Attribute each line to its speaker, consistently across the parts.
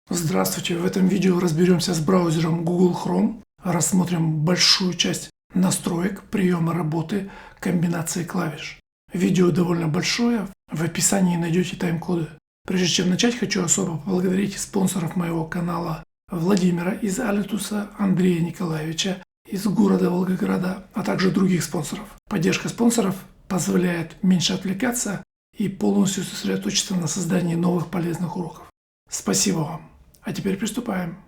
Speaker 1: Здравствуйте! В этом видео разберемся с браузером Google Chrome, рассмотрим большую часть настроек, приема работы, комбинации клавиш. Видео довольно большое, в описании найдете тайм-коды. Прежде чем начать, хочу особо поблагодарить спонсоров моего канала: Владимира из Алитуса, Андрея Николаевича из города Волгограда, а также других спонсоров. Поддержка спонсоров позволяет меньше отвлекаться и полностью сосредоточиться на создании новых полезных уроков. Спасибо вам! А теперь приступаем.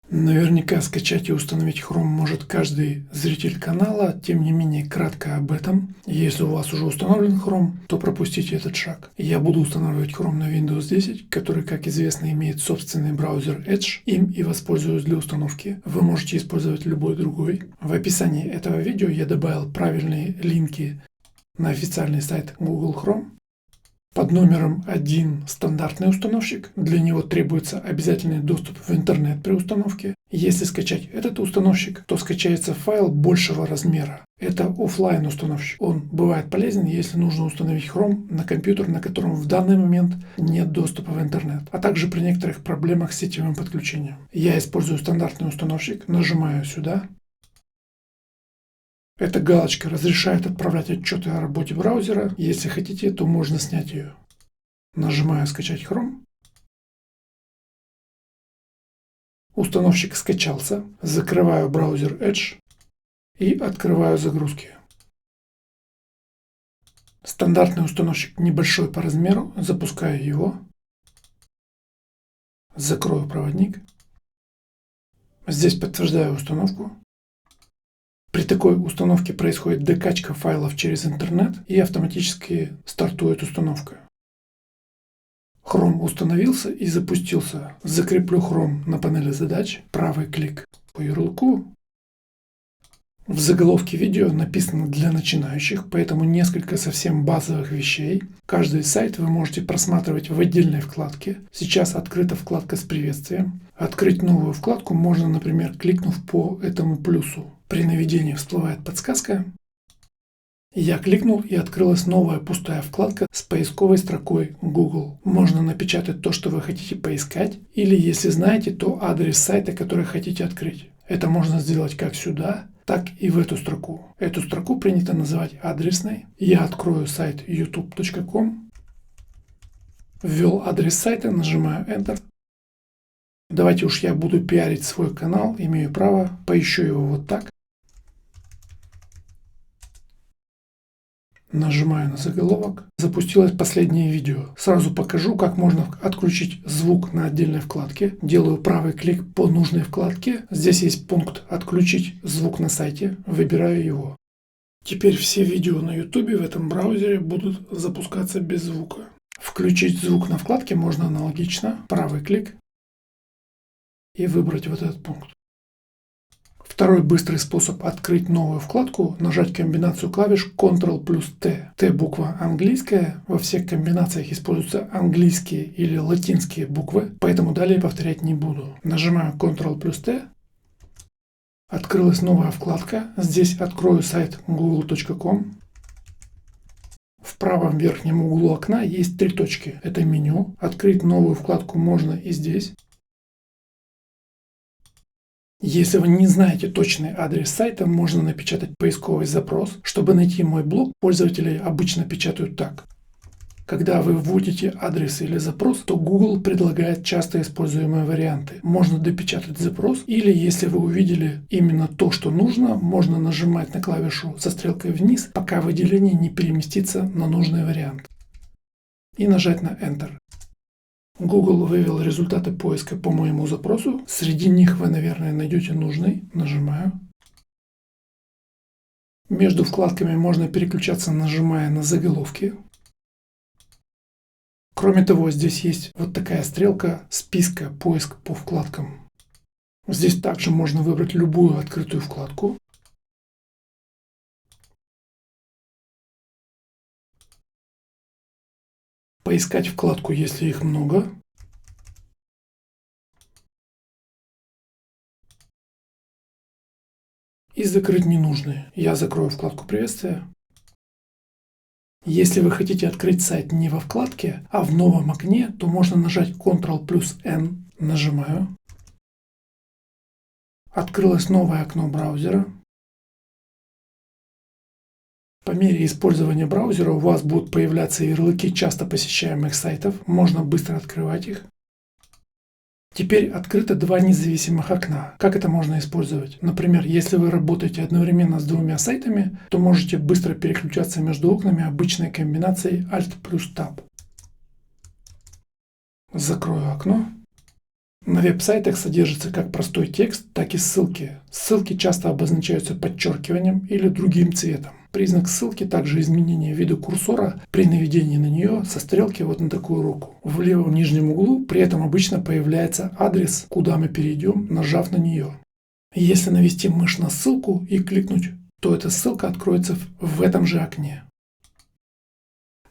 Speaker 1: Наверняка скачать и установить Chrome может каждый зритель канала, тем не менее кратко об этом. Если у вас уже установлен Chrome, то пропустите этот шаг. Я буду устанавливать Chrome на Windows 10, который, как известно, имеет собственный браузер Edge. Им и воспользуюсь для установки. Вы можете использовать любой другой. В описании этого видео я добавил правильные линки на официальный сайт Google Chrome. Под номером 1 стандартный установщик. Для него требуется обязательный доступ в интернет при установке. Если скачать этот установщик, то скачается файл большего размера. Это офлайн установщик. Он бывает полезен, если нужно установить Chrome на компьютер, на котором в данный момент нет доступа в интернет, а также при некоторых проблемах с сетевым подключением. Я использую стандартный установщик, нажимаю сюда. Эта галочка разрешает отправлять отчеты о работе браузера. Если хотите, то можно снять ее. Нажимаю «Скачать Chrome». Установщик скачался. Закрываю браузер Edge и открываю загрузки. Стандартный установщик небольшой по размеру. Запускаю его. Закрою проводник. Здесь подтверждаю установку. При такой установке происходит докачка файлов через интернет и автоматически стартует установка. Chrome установился и запустился. Закреплю Chrome на панели задач. Правый клик по ярлыку. В заголовке видео написано «Для начинающих», поэтому несколько совсем базовых вещей. Каждый сайт вы можете просматривать в отдельной вкладке. Сейчас открыта вкладка с приветствием. Открыть новую вкладку можно, например, кликнув по этому плюсу. При наведении всплывает подсказка. Я кликнул, и открылась новая пустая вкладка с поисковой строкой Google. Можно напечатать то, что вы хотите поискать, или, если знаете, то адрес сайта, который хотите открыть. Это можно сделать как сюда, так и в эту строку. Эту строку принято называть адресной. Я открою сайт youtube.com. Ввел адрес сайта, нажимаю Enter. Давайте уж я буду пиарить свой канал, имею право, поищу его вот так. Нажимаю на заголовок. Запустилось последнее видео. Сразу покажу, как можно отключить звук на отдельной вкладке. Делаю правый клик по нужной вкладке. Здесь есть пункт «Отключить звук на сайте». Выбираю его. Теперь все видео на YouTube в этом браузере будут запускаться без звука. Включить звук на вкладке можно аналогично. Правый клик. И выбрать вот этот пункт. Второй быстрый способ открыть новую вкладку – нажать комбинацию клавиш Ctrl плюс T. T буква английская, во всех комбинациях используются английские или латинские буквы, поэтому далее повторять не буду. Нажимаю Ctrl плюс T. Открылась новая вкладка. Здесь открою сайт google.com. В правом верхнем углу окна есть три точки. Это меню. Открыть новую вкладку можно и здесь. Если вы не знаете точный адрес сайта, можно напечатать поисковый запрос. Чтобы найти мой блог, пользователи обычно печатают так. Когда вы вводите адрес или запрос, то Google предлагает часто используемые варианты. Можно допечатать запрос, или если вы увидели именно то, что нужно, можно нажимать на клавишу со стрелкой вниз, пока выделение не переместится на нужный вариант. И нажать на Enter. Google вывел результаты поиска по моему запросу. Среди них вы, наверное, найдете нужный. Нажимаю. Между вкладками можно переключаться, нажимая на заголовки. Кроме того, здесь есть вот такая стрелка списка «Поиск по вкладкам». Здесь также можно выбрать любую открытую вкладку. Поискать вкладку, если их много. И закрыть ненужные. Я закрою вкладку приветствия. Если вы хотите открыть сайт не во вкладке, а в новом окне, то можно нажать Ctrl+N. Нажимаю. Открылось новое окно браузера. По мере использования браузера у вас будут появляться ярлыки часто посещаемых сайтов. Можно быстро открывать их. Теперь открыто два независимых окна. Как это можно использовать? Например, если вы работаете одновременно с двумя сайтами, то можете быстро переключаться между окнами обычной комбинацией Alt плюс Tab. Закрою окно. На веб-сайтах содержится как простой текст, так и ссылки. Ссылки часто обозначаются подчеркиванием или другим цветом. Признак ссылки также изменение вида курсора при наведении на нее со стрелки вот на такую руку. В левом нижнем углу при этом обычно появляется адрес, куда мы перейдем, нажав на нее. Если навести мышь на ссылку и кликнуть, то эта ссылка откроется в этом же окне.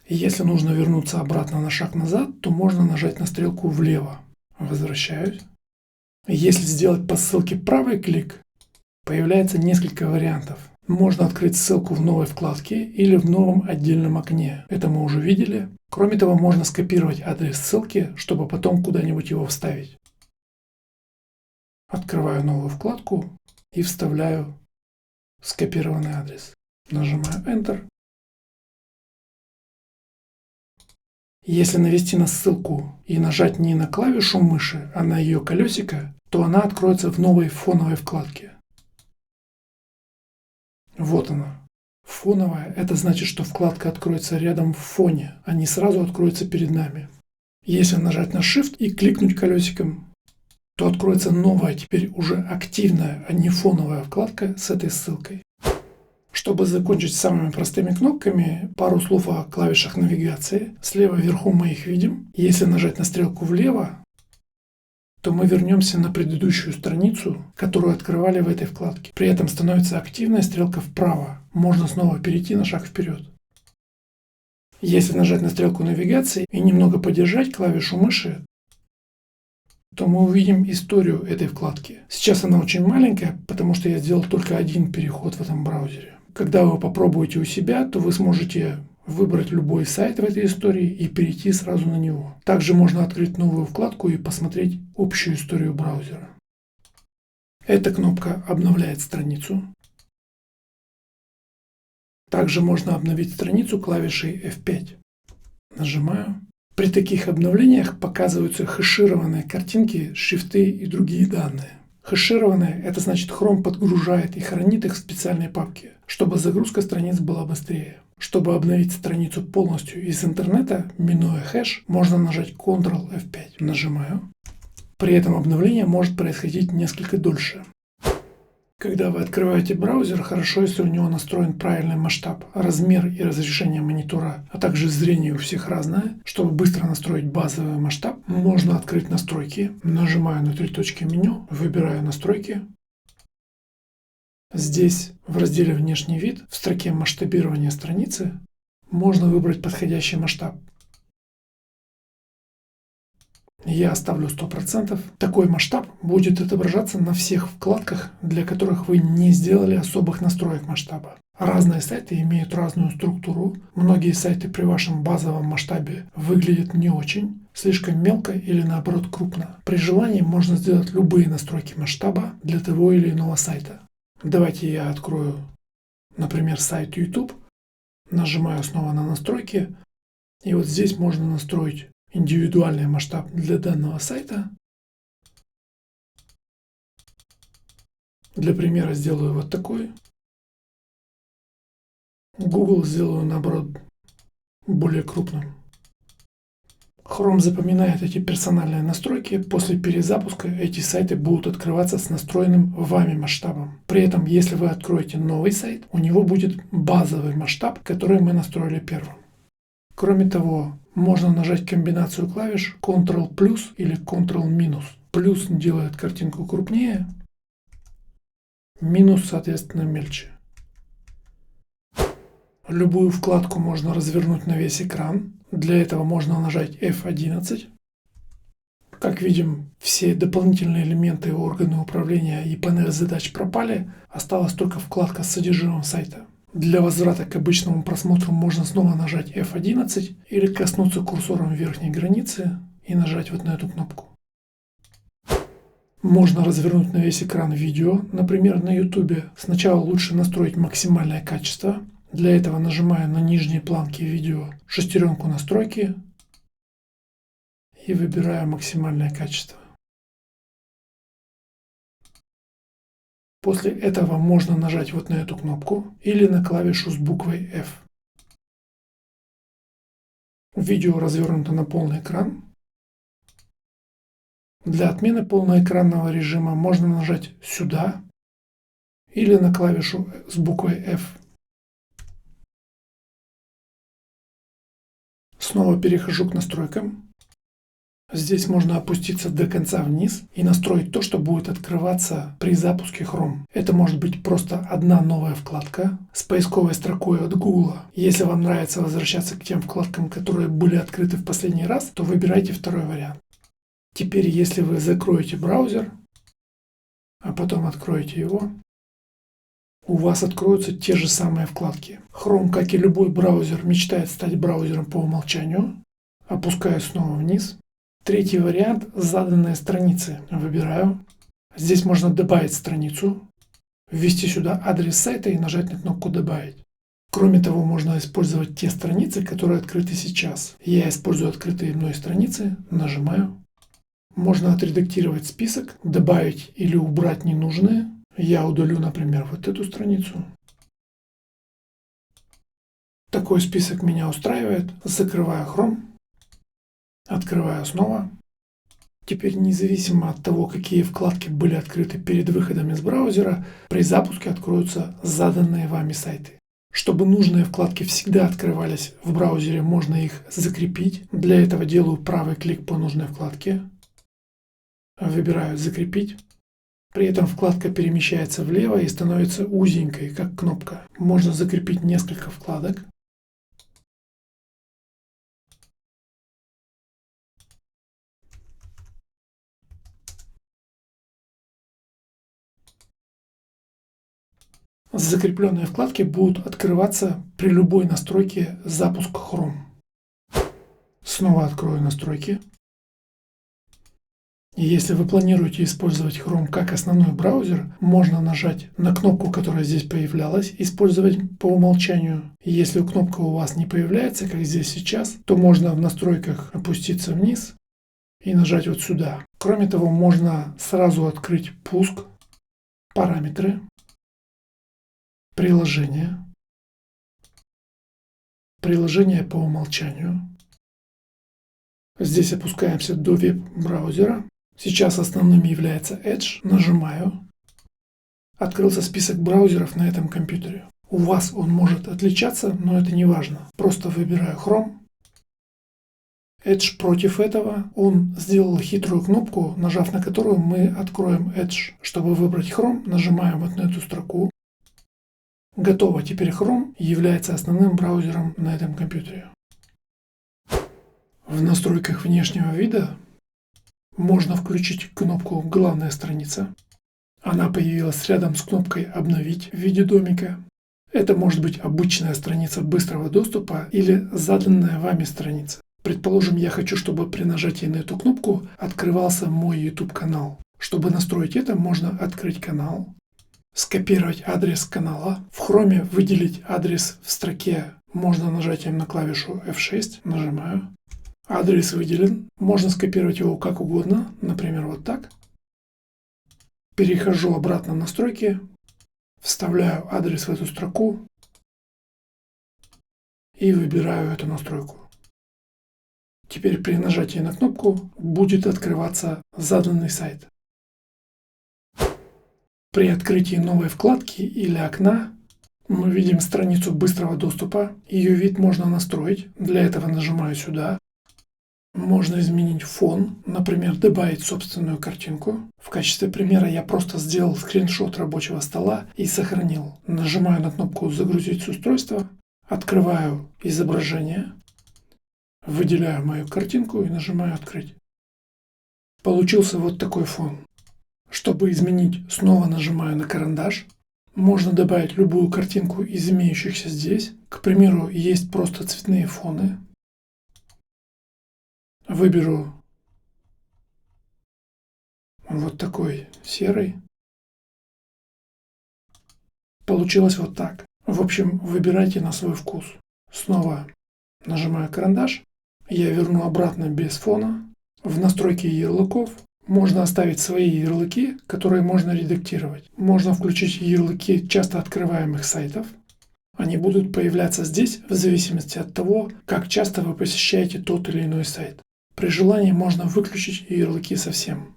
Speaker 1: Если нужно вернуться обратно на шаг назад, то можно нажать на стрелку влево. Возвращаюсь. Если сделать по ссылке правый клик, появляется несколько вариантов. Можно открыть ссылку в новой вкладке или в новом отдельном окне. Это мы уже видели. Кроме того, можно скопировать адрес ссылки, чтобы потом куда-нибудь его вставить. Открываю новую вкладку и вставляю скопированный адрес. Нажимаю Enter. Если навести на ссылку и нажать не на клавишу мыши, а на ее колесико, то она откроется в новой фоновой вкладке. Вот она. Фоновая – это значит, что вкладка откроется рядом в фоне, а не сразу откроется перед нами. Если нажать на Shift и кликнуть колесиком, то откроется новая, теперь уже активная, а не фоновая вкладка с этой ссылкой. Чтобы закончить самыми простыми кнопками, пару слов о клавишах навигации. Слева вверху мы их видим. Если нажать на стрелку влево, то мы вернемся на предыдущую страницу, которую открывали в этой вкладке. При этом становится активная стрелка вправо. Можно снова перейти на шаг вперед. Если нажать на стрелку навигации и немного подержать клавишу мыши, то мы увидим историю этой вкладки. Сейчас она очень маленькая, потому что я сделал только один переход в этом браузере. Когда вы попробуете у себя, то вы сможете выбрать любой сайт в этой истории и перейти сразу на него. Также можно открыть новую вкладку и посмотреть общую историю браузера. Эта кнопка обновляет страницу. Также можно обновить страницу клавишей F5. Нажимаю. При таких обновлениях показываются хэшированные картинки, шрифты и другие данные. Хэшированные – это значит, Chrome подгружает и хранит их в специальной папке, чтобы загрузка страниц была быстрее. Чтобы обновить страницу полностью из интернета, минуя хэш, можно нажать Ctrl F5. Нажимаю. При этом обновление может происходить несколько дольше. Когда вы открываете браузер, хорошо, если у него настроен правильный масштаб, размер и разрешение монитора, а также зрение у всех разное. Чтобы быстро настроить базовый масштаб, можно открыть настройки. Нажимаю на три точки меню, выбираю настройки. Здесь в разделе «Внешний вид» в строке «Масштабирование страницы» можно выбрать подходящий масштаб. Я оставлю 100%. Такой масштаб будет отображаться на всех вкладках, для которых вы не сделали особых настроек масштаба. Разные сайты имеют разную структуру. Многие сайты при вашем базовом масштабе выглядят не очень, слишком мелко или наоборот крупно. При желании можно сделать любые настройки масштаба для того или иного сайта. Давайте я открою, например, сайт YouTube. Нажимаю снова на настройки. И вот здесь можно настроить индивидуальный масштаб для данного сайта. Для примера сделаю вот такой. Google сделаю, наоборот, более крупным. Chrome запоминает эти персональные настройки. После перезапуска эти сайты будут открываться с настроенным вами масштабом. При этом, если вы откроете новый сайт, у него будет базовый масштаб, который мы настроили первым. Кроме того, можно нажать комбинацию клавиш Ctrl плюс или Ctrl минус. Плюс делает картинку крупнее, минус, соответственно, мельче. Любую вкладку можно развернуть на весь экран. Для этого можно нажать F11. Как видим, все дополнительные элементы органы управления и панель задач пропали, осталась только вкладка с содержимым сайта. Для возврата к обычному просмотру можно снова нажать F11 или коснуться курсором верхней границы и нажать вот на эту кнопку. Можно развернуть на весь экран видео, например, на YouTube. Сначала лучше настроить максимальное качество. Для этого нажимаю на нижней планке видео шестеренку настройки и выбираю максимальное качество. После этого можно нажать вот на эту кнопку или на клавишу с буквой F. Видео развернуто на полный экран. Для отмены полноэкранного режима можно нажать сюда или на клавишу с буквой F. Снова перехожу к настройкам. Здесь можно опуститься до конца вниз и настроить то, что будет открываться при запуске Chrome. Это может быть просто одна новая вкладка с поисковой строкой от Google. Если вам нравится возвращаться к тем вкладкам, которые были открыты в последний раз, то выбирайте второй вариант. Теперь, если вы закроете браузер, а потом откроете его, у вас откроются те же самые вкладки. Chrome, как и любой браузер, мечтает стать браузером по умолчанию. Опускаю снова вниз. Третий вариант – заданные страницы. Выбираю. Здесь можно добавить страницу, ввести сюда адрес сайта и нажать на кнопку «Добавить». Кроме того, можно использовать те страницы, которые открыты сейчас. Я использую открытые мной страницы, нажимаю. Можно отредактировать список, добавить или убрать ненужные. Я удалю, например, вот эту страницу. Такой список меня устраивает. Закрываю Chrome. Открываю снова. Теперь, независимо от того, какие вкладки были открыты перед выходом из браузера, при запуске откроются заданные вами сайты. Чтобы нужные вкладки всегда открывались в браузере, можно их закрепить. Для этого делаю правый клик по нужной вкладке. Выбираю «Закрепить». При этом вкладка перемещается влево и становится узенькой, как кнопка. Можно закрепить несколько вкладок. Закрепленные вкладки будут открываться при любой настройке запуска Chrome. Снова открою настройки. И если вы планируете использовать Chrome как основной браузер, можно нажать на кнопку, которая здесь появлялась, использовать по умолчанию. Если кнопка у вас не появляется, как здесь сейчас, то можно в настройках опуститься вниз и нажать вот сюда. Кроме того, можно сразу открыть пуск, параметры, приложения по умолчанию. Здесь опускаемся до веб-браузера. Сейчас основным является Edge. Нажимаю. Открылся список браузеров на этом компьютере. У вас он может отличаться, но это не важно. Просто выбираю Chrome. Edge против этого. Он сделал хитрую кнопку, нажав на которую мы откроем Edge. Чтобы выбрать Chrome, нажимаем вот на эту строку. Готово. Теперь Chrome является основным браузером на этом компьютере. В настройках внешнего вида можно включить кнопку «Главная страница». Она появилась рядом с кнопкой «Обновить» в виде домика. Это может быть обычная страница быстрого доступа или заданная вами страница. Предположим, я хочу, чтобы при нажатии на эту кнопку открывался мой YouTube канал. Чтобы настроить это, можно открыть канал, скопировать адрес канала, в Chrome выделить адрес в строке, можно нажатием на клавишу F6, нажимаю. Адрес выделен, можно скопировать его как угодно, например, вот так. Перехожу обратно в настройки, вставляю адрес в эту строку и выбираю эту настройку. Теперь при нажатии на кнопку будет открываться заданный сайт. При открытии новой вкладки или окна мы видим страницу быстрого доступа. Ее вид можно настроить. Для этого нажимаю сюда. Можно изменить фон, например, добавить собственную картинку. В качестве примера я просто сделал скриншот рабочего стола и сохранил. Нажимаю на кнопку «Загрузить с устройства», открываю изображение, выделяю мою картинку и нажимаю «Открыть». Получился вот такой фон. Чтобы изменить, снова нажимаю на карандаш. Можно добавить любую картинку из имеющихся здесь. К примеру, есть просто цветные фоны. Выберу вот такой серый. Получилось вот так. В общем, выбирайте на свой вкус. Снова нажимаю карандаш. Я верну обратно без фона. В настройке ярлыков можно оставить свои ярлыки, которые можно редактировать. Можно включить ярлыки часто открываемых сайтов. Они будут появляться здесь в зависимости от того, как часто вы посещаете тот или иной сайт. При желании можно выключить ярлыки совсем.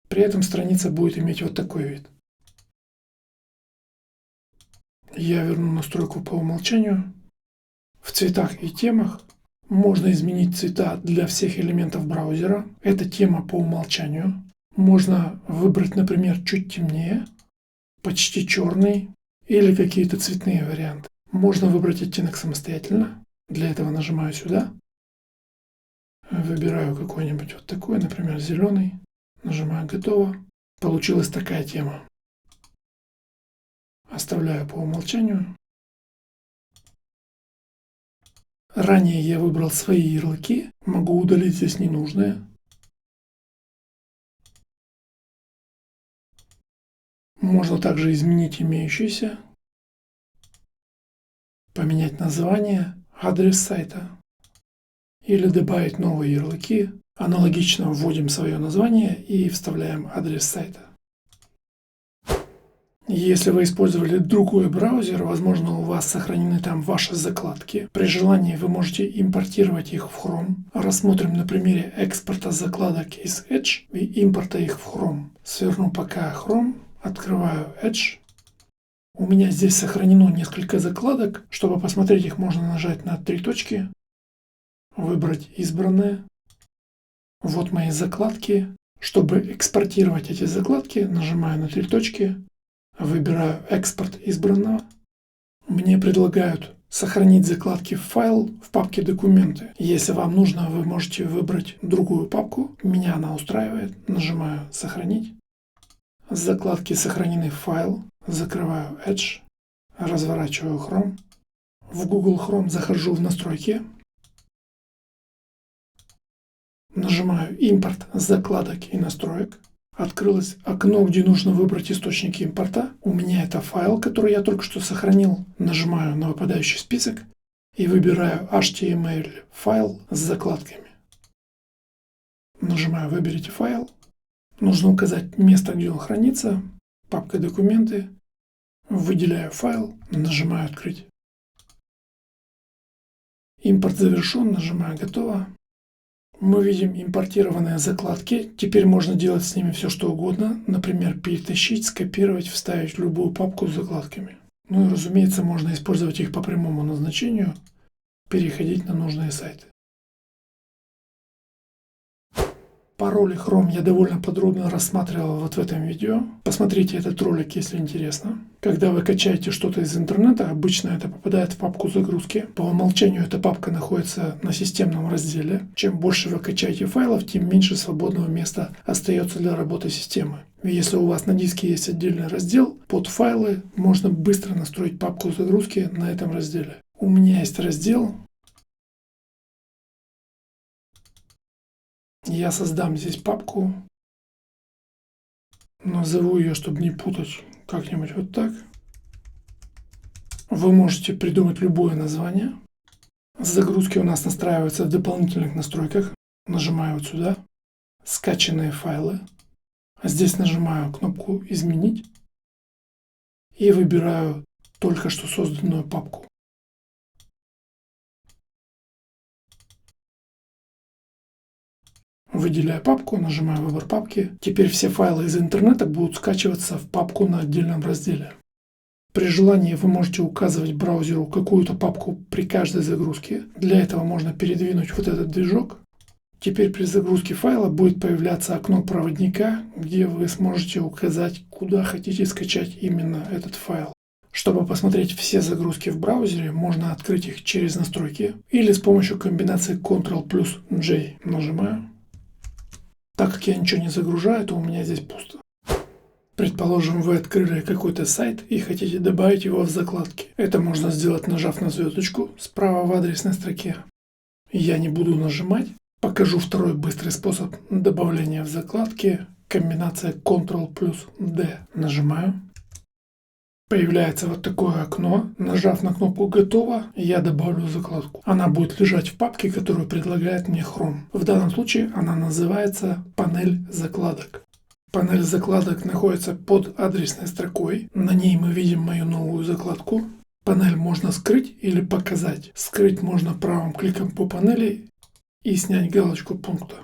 Speaker 1: При этом страница будет иметь вот такой вид. Я верну настройку по умолчанию. В цветах и темах можно изменить цвета для всех элементов браузера. Это тема по умолчанию. Можно выбрать, например, чуть темнее, почти черный или какие-то цветные варианты. Можно выбрать оттенок самостоятельно. Для этого нажимаю сюда. Выбираю какой-нибудь вот такой, например, зеленый. Нажимаю «Готово». Получилась такая тема. Оставляю по умолчанию. Ранее я выбрал свои ярлыки. Могу удалить здесь ненужные. Можно также изменить имеющиеся. Поменять название, адрес сайта. Или добавить новые ярлыки. Аналогично вводим свое название и вставляем адрес сайта. Если вы использовали другой браузер, возможно, у вас сохранены там ваши закладки. При желании вы можете импортировать их в Chrome. Рассмотрим на примере экспорта закладок из Edge и импорта их в Chrome. Сверну пока Chrome, открываю Edge. У меня здесь сохранено несколько закладок. Чтобы посмотреть их, можно нажать на 3 точки, выбрать избранное. Вот мои закладки. Чтобы экспортировать эти закладки, нажимаю на 3 точки. Выбираю «Экспорт избранного». Мне предлагают сохранить закладки в файл в папке «Документы». Если вам нужно, вы можете выбрать другую папку. Меня она устраивает. Нажимаю «Сохранить». Закладки сохранены в файл. Закрываю Edge. Разворачиваю Chrome. В Google Chrome захожу в настройки. Нажимаю «Импорт закладок и настроек». Открылось окно, где нужно выбрать источники импорта. У меня это файл, который я только что сохранил. Нажимаю на выпадающий список и выбираю HTML файл с закладками. Нажимаю «Выберите файл». Нужно указать место, где он хранится. Папка «Документы». Выделяю файл, нажимаю «Открыть». Импорт завершен, нажимаю «Готово». Мы видим импортированные закладки. Теперь можно делать с ними все, что угодно. Например, перетащить, скопировать, вставить в любую папку с закладками. Ну и, разумеется, можно использовать их по прямому назначению, переходить на нужные сайты. Пароли Chrome я довольно подробно рассматривал вот в этом видео. Посмотрите этот ролик, если интересно. Когда вы качаете что-то из интернета, обычно это попадает в папку загрузки. По умолчанию эта папка находится на системном разделе. Чем больше вы качаете файлов, тем меньше свободного места остается для работы системы. Если у вас на диске есть отдельный раздел, под файлы можно быстро настроить папку загрузки на этом разделе. У меня есть раздел. Я создам здесь папку, назову ее, чтобы не путать, как-нибудь вот так. Вы можете придумать любое название. Загрузки у нас настраиваются в дополнительных настройках. Нажимаю вот сюда, скачанные файлы. Здесь нажимаю кнопку «Изменить» и выбираю только что созданную папку. Выделяю папку, нажимаю «Выбор папки». Теперь все файлы из интернета будут скачиваться в папку на отдельном разделе. При желании вы можете указывать браузеру какую-то папку при каждой загрузке. Для этого можно передвинуть вот этот движок. Теперь при загрузке файла будет появляться окно проводника, где вы сможете указать, куда хотите скачать именно этот файл. Чтобы посмотреть все загрузки в браузере, можно открыть их через настройки или с помощью комбинации Ctrl+J. Нажимаю. Так как я ничего не загружаю, то у меня здесь пусто. Предположим, вы открыли какой-то сайт и хотите добавить его в закладки. Это можно сделать, нажав на звездочку справа в адресной строке. Я не буду нажимать. Покажу второй быстрый способ добавления в закладки. Комбинация Ctrl плюс D. Нажимаю. Появляется вот такое окно. Нажав на кнопку «Готово», я добавлю закладку. Она будет лежать в папке, которую предлагает мне Chrome. В данном случае она называется «Панель закладок». Панель закладок находится под адресной строкой. На ней мы видим мою новую закладку. Панель можно скрыть или показать. Скрыть можно правым кликом по панели и снять галочку пункта.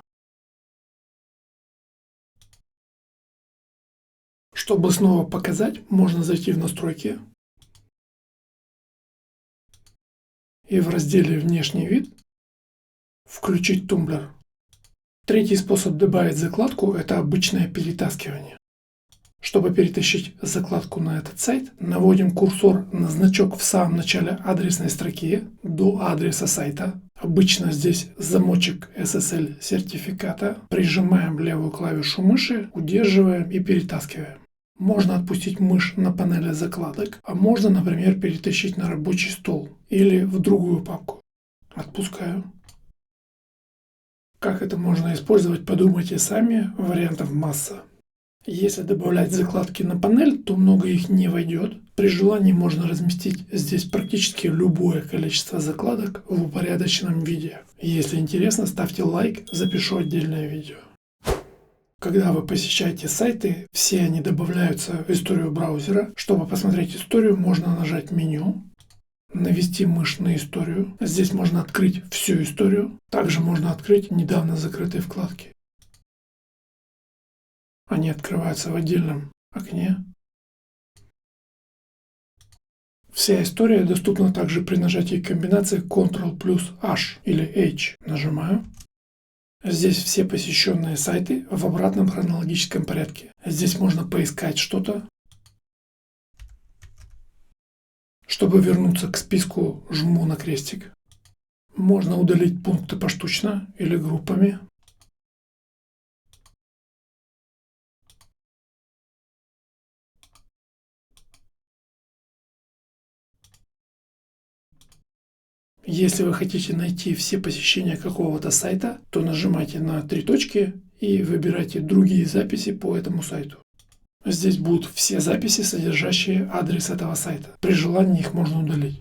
Speaker 1: Чтобы снова показать, можно зайти в настройки и в разделе «Внешний вид» включить тумблер. Третий способ добавить закладку – это обычное перетаскивание. Чтобы перетащить закладку на этот сайт, наводим курсор на значок в самом начале адресной строки до адреса сайта. Обычно здесь замочек SSL сертификата. Прижимаем левую клавишу мыши, удерживаем и перетаскиваем. Можно отпустить мышь на панели закладок, а можно, например, перетащить на рабочий стол или в другую папку. Отпускаю. Как это можно использовать, подумайте сами, вариантов масса. Если добавлять закладки на панель, то много их не войдет. При желании можно разместить здесь практически любое количество закладок в упорядоченном виде. Если интересно, ставьте лайк, запишу отдельное видео. Когда вы посещаете сайты, все они добавляются в историю браузера. Чтобы посмотреть историю, можно нажать меню, навести мышь на историю. Здесь можно открыть всю историю. Также можно открыть недавно закрытые вкладки. Они открываются в отдельном окне. Вся история доступна также при нажатии комбинации Ctrl плюс H или H. Нажимаю. Здесь все посещенные сайты в обратном хронологическом порядке. Здесь можно поискать что-то. Чтобы вернуться к списку, жму на крестик. Можно удалить пункты поштучно или группами. Если вы хотите найти все посещения какого-то сайта, то нажимайте на три точки и выбирайте другие записи по этому сайту. Здесь будут все записи, содержащие адрес этого сайта. При желании их можно удалить.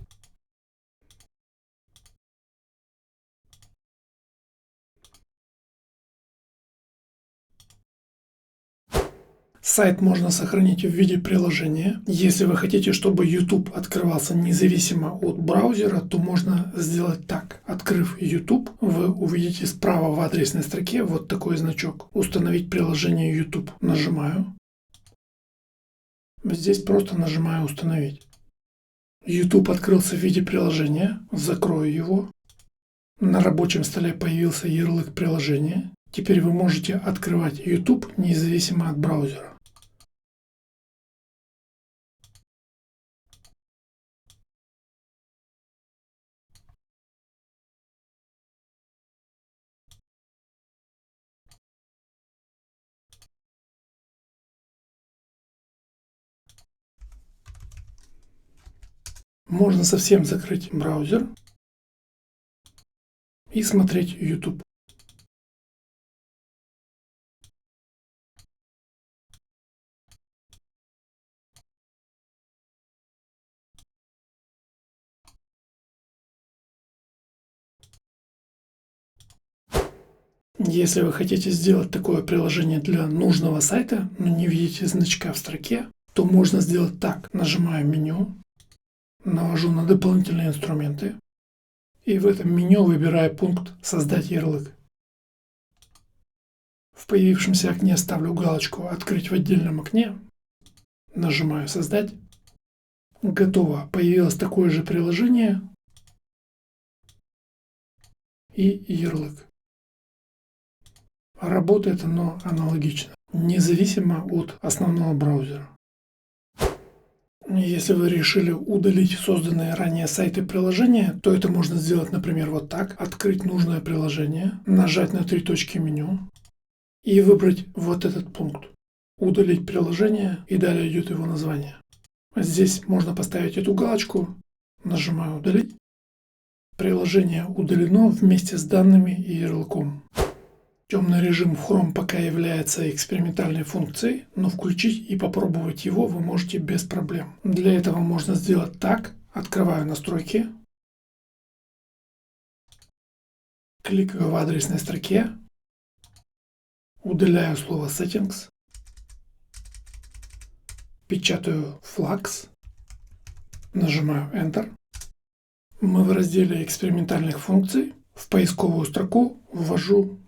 Speaker 1: Сайт можно сохранить в виде приложения. Если вы хотите, чтобы YouTube открывался независимо от браузера, то можно сделать так. Открыв YouTube, вы увидите справа в адресной строке вот такой значок. Установить приложение YouTube. Нажимаю. Здесь просто нажимаю «Установить». YouTube открылся в виде приложения. Закрою его. На рабочем столе появился ярлык приложения. Теперь вы можете открывать YouTube независимо от браузера. Можно совсем закрыть браузер и смотреть YouTube. Если вы хотите сделать такое приложение для нужного сайта, но не видите значка в строке, то можно сделать так. Нажимаю меню, навожу на дополнительные инструменты и в этом меню выбираю пункт «Создать ярлык». В появившемся окне ставлю галочку «Открыть в отдельном окне», нажимаю «Создать». Готово. Появилось такое же приложение и ярлык. Работает оно аналогично, независимо от основного браузера. Если вы решили удалить созданные ранее сайты приложения, то это можно сделать, например, вот так. Открыть нужное приложение, нажать на три точки меню и выбрать вот этот пункт. Удалить приложение, и далее идет его название. Здесь можно поставить эту галочку, нажимаю удалить. Приложение удалено вместе с данными и ярлыком. Темный режим в Chrome пока является экспериментальной функцией, но включить и попробовать его вы можете без проблем. Для этого можно сделать так. Открываю настройки. Кликаю в адресной строке. Удаляю слово Settings. Печатаю Flux. Нажимаю Enter. Мы в разделе экспериментальных функций. В поисковую строку ввожу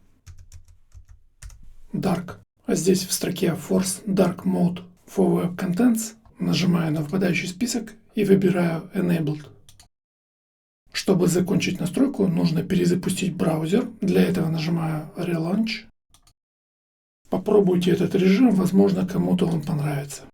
Speaker 1: Dark. А здесь в строке Force Dark Mode for Web Contents нажимаю на выпадающий список и выбираю Enabled. Чтобы закончить настройку, нужно перезапустить браузер. Для этого нажимаю Relaunch. Попробуйте этот режим, возможно, кому-то он понравится.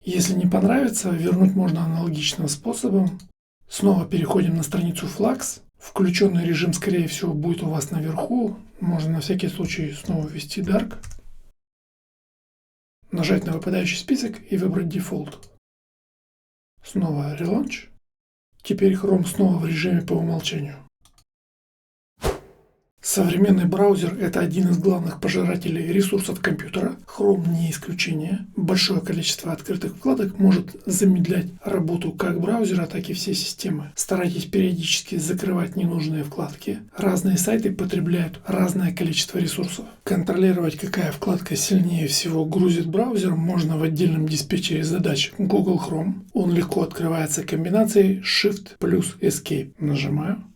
Speaker 1: Если не понравится, вернуть можно аналогичным способом. Снова переходим на страницу Flux. Включенный режим, скорее всего, будет у вас наверху. Можно на всякий случай снова ввести Dark. Нажать на выпадающий список и выбрать Default. Снова Relaunch. Теперь Chrome снова в режиме по умолчанию. Современный браузер – это один из главных пожирателей ресурсов компьютера. Chrome не исключение. Большое количество открытых вкладок может замедлять работу как браузера, так и всей системы. Старайтесь периодически закрывать ненужные вкладки. Разные сайты потребляют разное количество ресурсов. Контролировать, какая вкладка сильнее всего грузит браузер, можно в отдельном диспетчере задач Google Chrome. Он легко открывается комбинацией Shift плюс Escape. Нажимаю.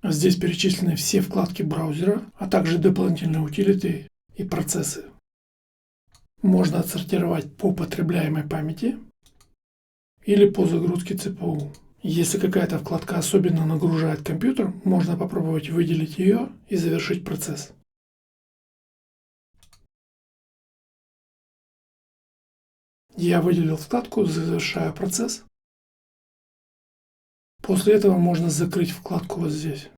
Speaker 1: Здесь перечислены все вкладки браузера, а также дополнительные утилиты и процессы. Можно отсортировать по потребляемой памяти или по загрузке ЦПУ. Если какая-то вкладка особенно нагружает компьютер, можно попробовать выделить ее и завершить процесс. Я выделил вкладку, завершаю процесс. После этого можно закрыть вкладку вот здесь.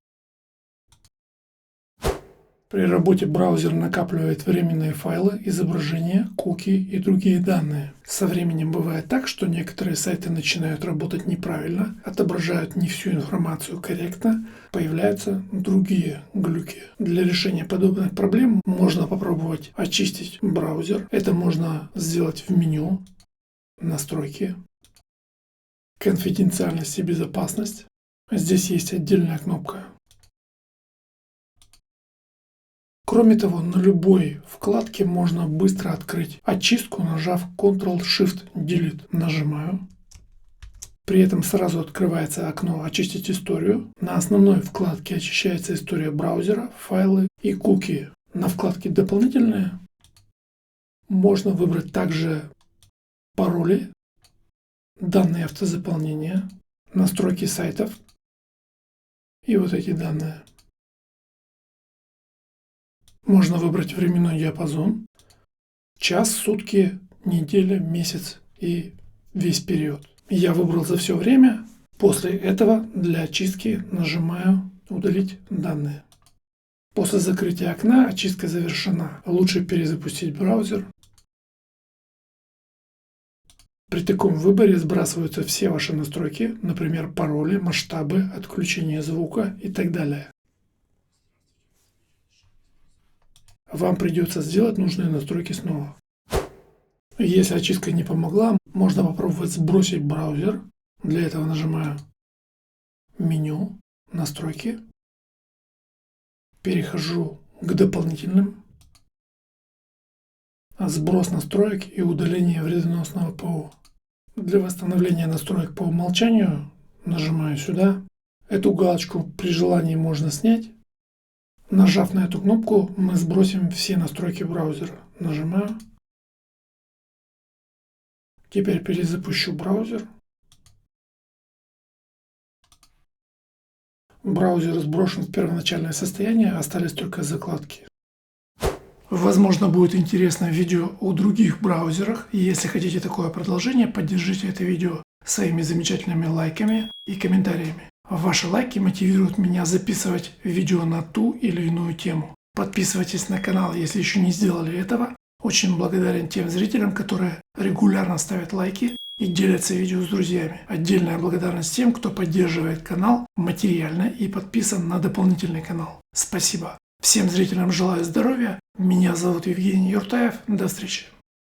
Speaker 1: При работе браузер накапливает временные файлы, изображения, куки и другие данные. Со временем бывает так, что некоторые сайты начинают работать неправильно, отображают не всю информацию корректно, появляются другие глюки. Для решения подобных проблем можно попробовать очистить браузер. Это можно сделать в меню «Настройки», «Конфиденциальность и безопасность». Здесь есть отдельная кнопка. Кроме того, на любой вкладке можно быстро открыть очистку, нажав Ctrl-Shift-Delete. Нажимаю. При этом сразу открывается окно «Очистить историю». На основной вкладке очищается история браузера, файлы и куки. На вкладке «Дополнительные» можно выбрать также пароли, данные автозаполнения, настройки сайтов и вот эти данные. Можно выбрать временной диапазон, час, сутки, неделя, месяц и весь период. Я выбрал за все время. После этого для очистки нажимаю «Удалить данные». После закрытия окна очистка завершена. Лучше перезапустить браузер. При таком выборе сбрасываются все ваши настройки, например, пароли, масштабы, отключение звука и так далее. Вам придется сделать нужные настройки снова. Если очистка не помогла, можно попробовать сбросить браузер. Для этого нажимаю «Меню», «Настройки», перехожу к дополнительным, сброс настроек и удаление вредоносного ПО. Для восстановления настроек по умолчанию нажимаю сюда. Эту галочку при желании можно снять. Нажав на эту кнопку, мы сбросим все настройки браузера. Нажимаю. Теперь перезапущу браузер. Браузер сброшен в первоначальное состояние, остались только закладки. Возможно, будет интересное видео о других браузерах. И если хотите такое продолжение, поддержите это видео своими замечательными лайками и комментариями. Ваши лайки мотивируют меня записывать видео на ту или иную тему. Подписывайтесь на канал, если еще не сделали этого. Очень благодарен тем зрителям, которые регулярно ставят лайки и делятся видео с друзьями. Отдельная благодарность тем, кто поддерживает канал материально и подписан на дополнительный канал. Спасибо. Всем зрителям желаю здоровья. Меня зовут Евгений Юртаев. До встречи.